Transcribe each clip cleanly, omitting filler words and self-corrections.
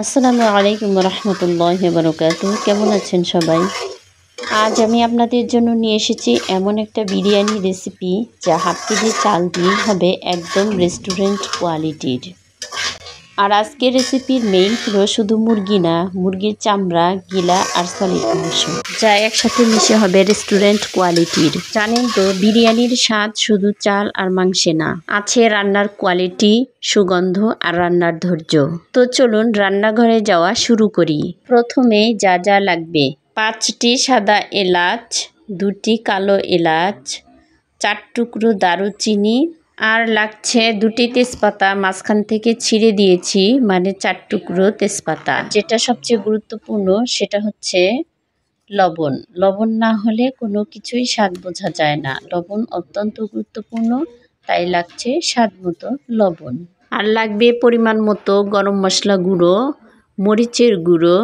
আসসালামু আলাইকুম রহমতুল্লাহি বারাকাতুহু। কেমন আছেন সবাই? আজ আমি আপনাদের জন্য নিয়ে এসেছি এমন একটা বিরিয়ানি রেসিপি যা হাফ কেজি চাল দিয়ে হবে একদম রেস্টুরেন্ট কোয়ালিটির। আর আজকের রেসিপির মেইন হলো শুধু মুরগি না, মুরগির চামড়া, গিলা আর সলিড মাংস, যা একসাথে মিশে হবে রেস্টুরেন্ট কোয়ালিটির। জানেন তো, বিরিয়ানির স্বাদ শুধু চাল আর মাংসে না, আছে রান্নার কোয়ালিটি, সুগন্ধ আর রান্নার ধৈর্য। তো চলুন রান্নাঘরে যাওয়া শুরু করি। প্রথমে যা যা লাগবে: 5টি সাদা এলাচ, 2টি কালো এলাচ, 4 টুকরো দারুচিনি, আর লাগছে 2টি তেজপাতা মাঝখান থেকে ছিঁড়ে দিয়েছি, মানে 4 টুকরো তেজপাতা। যেটা সবচেয়ে গুরুত্বপূর্ণ সেটা হচ্ছে লবণ। লবণ না হলে কোনো কিছুই স্বাদ বোঝা যায় না। লবণ অত্যন্ত গুরুত্বপূর্ণ, তাই লাগছে স্বাদ মতো লবণ। আর লাগবে পরিমাণ মতো গরম মশলা গুঁড়ো, মরিচের গুঁড়ো,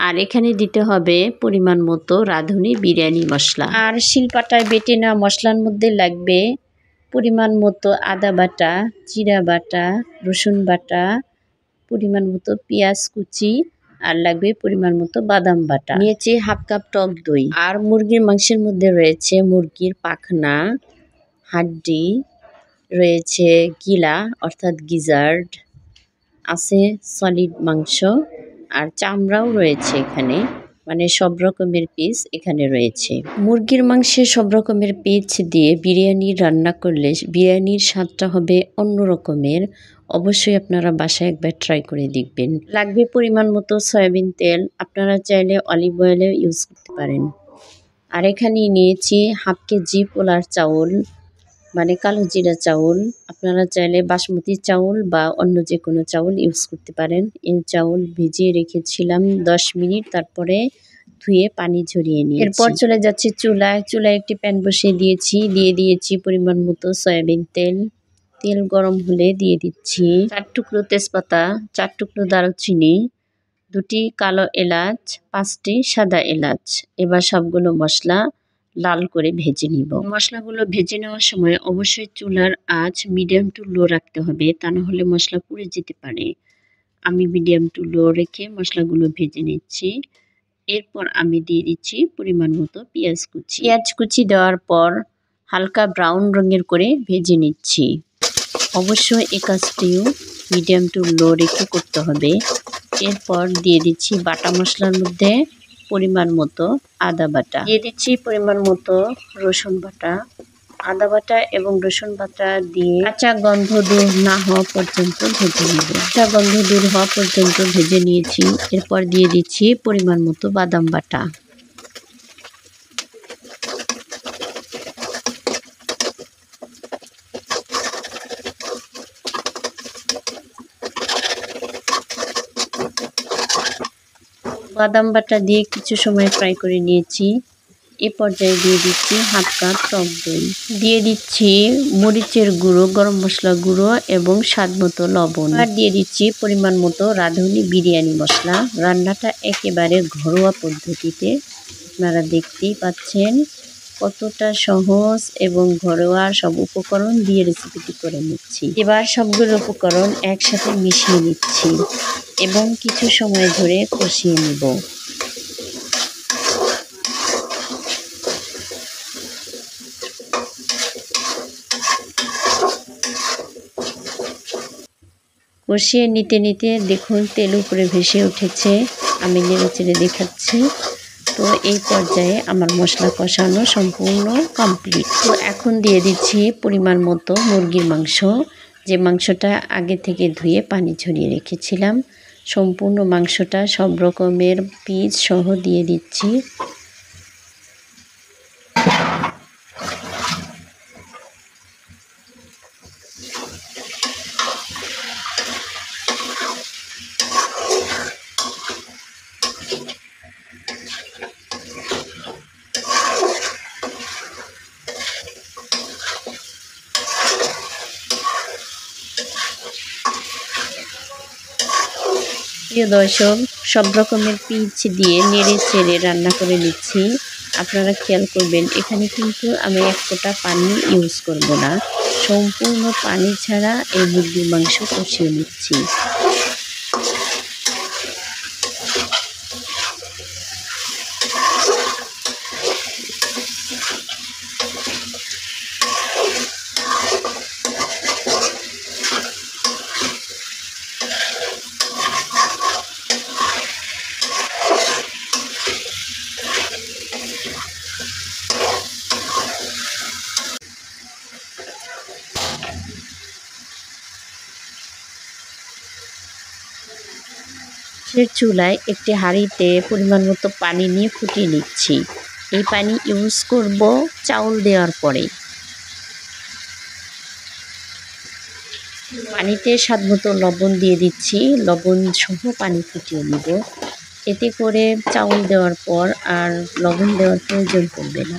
আর এখানে দিতে হবে পরিমাণ মতো রাঁধুনি বিরিয়ানি মশলা। আর শিলপাটায় বেটে নেওয়া মশলার মধ্যে লাগবে পরিমাণ মতো আদা বাটা, জিরা বাটা, রসুন বাটা, পরিমাণ মতো পেঁয়াজ কুচি, আর লাগবে পরিমাণ মতো বাদাম বাটা। নিয়েছি হাফ কাপ টক দই। আর মুরগির মাংসের মধ্যে রয়েছে মুরগির পাখনা, হাড্ডি, রয়েছে গিলা অর্থাৎ গিজার্ড, আছে সলিড মাংস, আর চামড়াও রয়েছে এখানে, মানে সব রকমের পিস এখানে রয়েছে। মুরগির মাংসে সব রকমের পিস দিয়ে বিরিয়ানি রান্না করলে বিরিয়ানির স্বাদটা হবে অন্য রকমের। অবশ্যই আপনারা বাসায় একবার ট্রাই করে দেখবেন। লাগবে পরিমাণ মতো সয়াবিন তেল, আপনারা চাইলে অলিভ অয়েলও ইউজ করতে পারেন। আর এখানে নিয়েছি হাফ কেজি পোলার চাউল, মানে কালো জিরা চাউল। আপনারা চাইলে বাসমতি চাউল বা অন্য যে কোনো চাউল ইউজ করতে পারেন। এই চাউল ভিজিয়ে রেখেছিলাম 10 মিনিট, তারপরে ধুয়ে পানি ঝরিয়ে নিয়েছি। এরপর চলে যাচ্ছি চুলায়। একটি প্যান বসিয়ে দিয়েছি পরিমাণ মতো সয়াবিন তেল। তেল গরম হলে দিয়ে দিচ্ছি 4 টুকরো তেজপাতা, 4 টুকরো দারুচিনি, 2টি কালো এলাচ, 5টি সাদা এলাচ। এবার সবগুলো মশলা লাল করে ভেজে নিব। মশলাগুলো ভেজে নেওয়ার সময় অবশ্যই চুলার আঁচ মিডিয়াম টু লো রাখতে হবে, তা না হলে মশলা পুড়ে যেতে পারে। আমি মিডিয়াম টু লো রেখে মশলাগুলো ভেজে নিচ্ছি। এরপর আমি দিয়ে দিচ্ছি পরিমাণ মতো পেঁয়াজ কুচি। পেঁয়াজ কুচি দেওয়ার পর হালকা ব্রাউন রঙের করে ভেজে নিচ্ছি। অবশ্যই এই কাজটিও মিডিয়াম টু লো রেখে করতে হবে। এরপর দিয়ে দিচ্ছি বাটা মশলার মধ্যে পরিমাণ মতো আদা বাটা, দিয়ে দিচ্ছি পরিমাণ মতো রসুন বাটা। আদা বাটা এবং রসুন বাটা দিয়ে কাঁচা গন্ধ দূর না হওয়া পর্যন্ত ভেজে নেব। কাঁচা গন্ধ দূর হওয়া পর্যন্ত ভেজে নিয়েছি। এরপর দিয়ে দিচ্ছি পরিমাণ মতো বাদাম বাটা। বাদাম বাটা দিয়ে কিছু সময় ফ্রাই করে নিয়েছি। এ পর্যায়ে দিয়ে দিচ্ছি হাফ কাপ টক দই, দিয়ে দিচ্ছি মরিচের গুঁড়ো, গরম মশলা গুঁড়ো এবং স্বাদ মতো লবণ। আর দিয়ে দিচ্ছি পরিমাণ মতো রাঁধুনি বিরিয়ানি মশলা। রান্নাটা একেবারে ঘরোয়া পদ্ধতিতে, আপনারা দেখতেই পাচ্ছেন কতটা সহজ এবং ঘরোয়া সব উপকরণ দিয়ে রেসিপিটি করে নিচ্ছি। এবার সবগুলো উপকরণ একসাথে মিশিয়ে নিচ্ছি এবং কিছু সময় ধরে কষিয়ে নিব। কষিয়ে নিতে নিতে দেখুন তেল উপরে ভেসে উঠেছে, আমি নেড়ে চেড়ে দেখাচ্ছি। তো এই পর্যায়ে আমার মশলা কষানো সম্পূর্ণ কমপ্লিট। তো এখন দিয়ে দিচ্ছি পরিমাণ মতো মুরগির মাংস, যে মাংসটা আগে থেকে ধুয়ে পানি ঝরিয়ে রেখেছিলাম। সম্পূর্ণ মাংসটা সব রকমের পিস সহ দিয়ে দিচ্ছি। প্রিয় দর্শক, সব রকমের পিস দিয়ে নেড়ে চেড়ে রান্না করে নিচ্ছি। আপনারা খেয়াল করবেন, এখানে কিন্তু আমি এক ফোঁটা পানি ইউজ করব না, সম্পূর্ণ পানি ছাড়া এই মুরগির মাংস কষিয়ে নিচ্ছি। গ্যাসের চুলায় একটি হাঁড়িতে পরিমাণ মতো পানি নিয়ে ফুটিয়ে নিচ্ছি। এই পানি ইউজ করব চাউল দেওয়ার পরে। পানিতে স্বাদমতো লবণ দিয়ে দিচ্ছি, লবণ সহ পানি ফুটিয়ে নিব। এতে করে চাউল দেওয়ার পর আর লবণ দেওয়ার প্রয়োজন পড়বে না।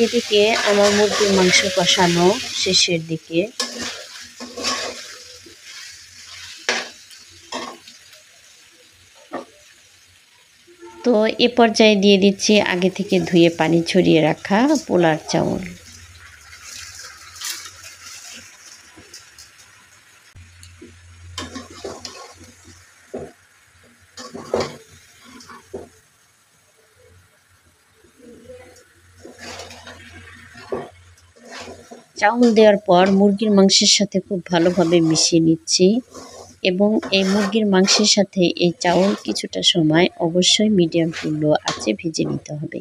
এদিকে আমার মুরগির মাংস কষানো শেষের দিকে। তো এ পর্যায়ে দিয়ে দিচ্ছি আগে থেকে ধুয়ে পানি ছড়িয়ে রাখা পোলার চাউল। চাউল দেওয়ার পর মুরগির মাংসের সাথে খুব ভালোভাবে মিশিয়ে নিচ্ছি এবং এই মুরগির মাংসের সাথে এই চাউল কিছুটা সময় অবশ্যই মিডিয়াম টু লো আঁচে ভেজে নিতে হবে।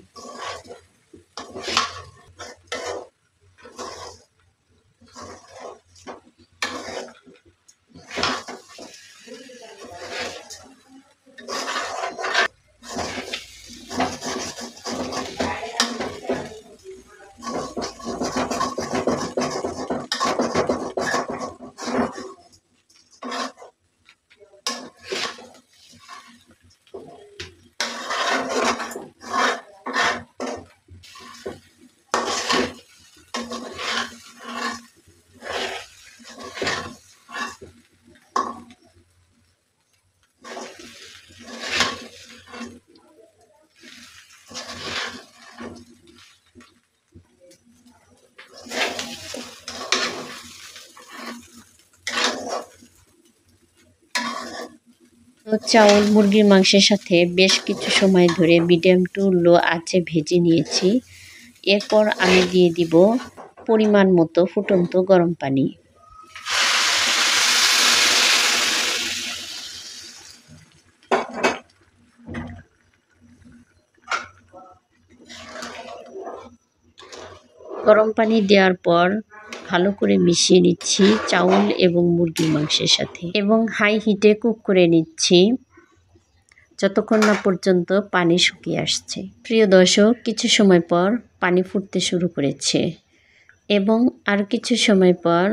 চাউল মুরগির মাংসের সাথে বেশ কিছু সময় ধরে মিডিয়াম টু লো আঁচে ভেজে নিয়েছি। এরপর আমি দিয়ে দিব পরিমাণ মতো ফুটন্ত গরম পানি। গরম পানি দেওয়ার পর ভালো করে মিশিয়ে নিচ্ছি চাউল এবং মুরগির মাংসের সাথে এবং হাই হিটে কুক করে নিচ্ছি যতক্ষণ না পর্যন্ত পানি শুকিয়ে আসছে। প্রিয় দর্শক, কিছু সময় পর পানি ফুটতে শুরু করেছে এবং আর কিছু সময় পর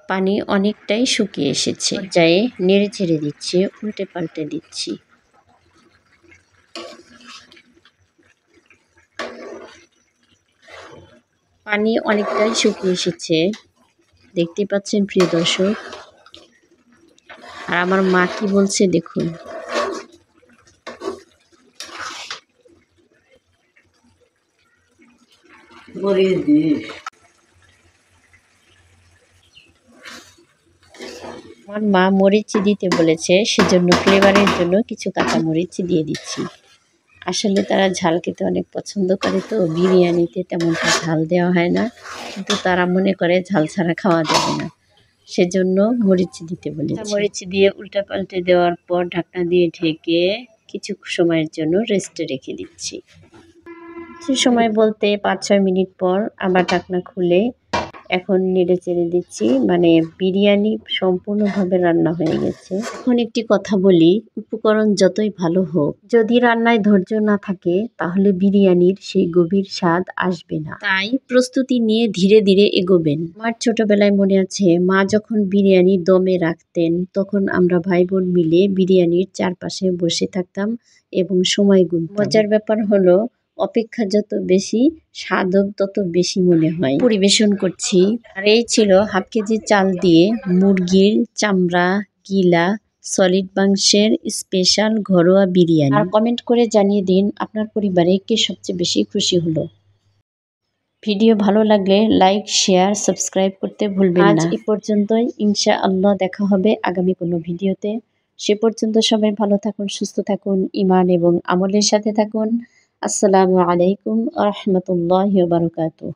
পানি অনেকটাই শুকিয়ে এসেছে। যাই নেড়ে ছেড়ে দিচ্ছি, উল্টে পাল্টে দিচ্ছি। পানি অনেকটাই শুকিয়ে এসেছে, দেখতে পাচ্ছেন প্রিয় দর্শক। আর আমার মা কি বলছে দেখুন। মরিচ দিস। আমার মা মরিচ দিতে বলেছে, সেজন্য ফ্লেভারের জন্য কিছু কাঁচা মরিচ দিয়ে দিচ্ছি। আসলে তারা ঝাল খেতে অনেক পছন্দ করে, তো বিরিয়ানিতে তেমনটা ঝাল দেওয়া হয় না, কিন্তু তারা মনে করে ঝাল ছাড়া খাওয়া যাবে না, সেজন্য মরিচ দিতে বলেছে। মরিচ দিয়ে উল্টাপাল্টে দেওয়ার পর ঢাকনা দিয়ে ঢেকে কিছু সময়ের জন্য রেস্টে রেখে দিচ্ছি। কিছু সময় বলতে 5-6 মিনিট পর আবার ঢাকনা খুলে এখন নেড়ে চেড়ে দিচ্ছি, মানে বিরিয়ানি সম্পূর্ণভাবে রান্না হয়ে গেছে। এখন একটি কথা বলি, উপকরণ যতই ভালো হোক, যদি রান্নায় ধৈর্য না থাকে তাহলে বিরিয়ানির সেই গভীর স্বাদ আসবে না। তাই প্রস্তুতি নিয়ে ধীরে ধীরে এগোবেন। আমার ছোটবেলায় মনে আছে, মা যখন বিরিয়ানি দমে রাখতেন, তখন আমরা ভাই বোন মিলে বিরিয়ানির চারপাশে বসে থাকতাম এবং সময় গুনতাম। মজার ব্যাপার হলো, অপেক্ষা যত বেশি, স্বাদও তত বেশি মনে হয়। পরিবেশন করছি, আর এই ছিল হাফ কেজি চাল দিয়ে মুরগির চামড়া গিলা সলিড মাংসের স্পেশাল ঘরোয়া বিরিয়ানি। আর কমেন্ট করে জানিয়ে দিন আপনার পরিবারে কে সবচেয়ে বেশি খুশি হলো। ভিডিও ভালো লাগলে লাইক, শেয়ার, সাবস্ক্রাইব করতে ভুলবেন না। আজ এই পর্যন্তই, ইনশাআল্লাহ দেখা হবে আগামী কোনো ভিডিওতে। সে পর্যন্ত সবাই ভালো থাকুন, সুস্থ থাকুন, ঈমান এবং আমলের সাথে থাকুন। আসসালামু আলাইকুম ওয়া রাহমাতুল্লাহি ওয়া বারাকাতুহু।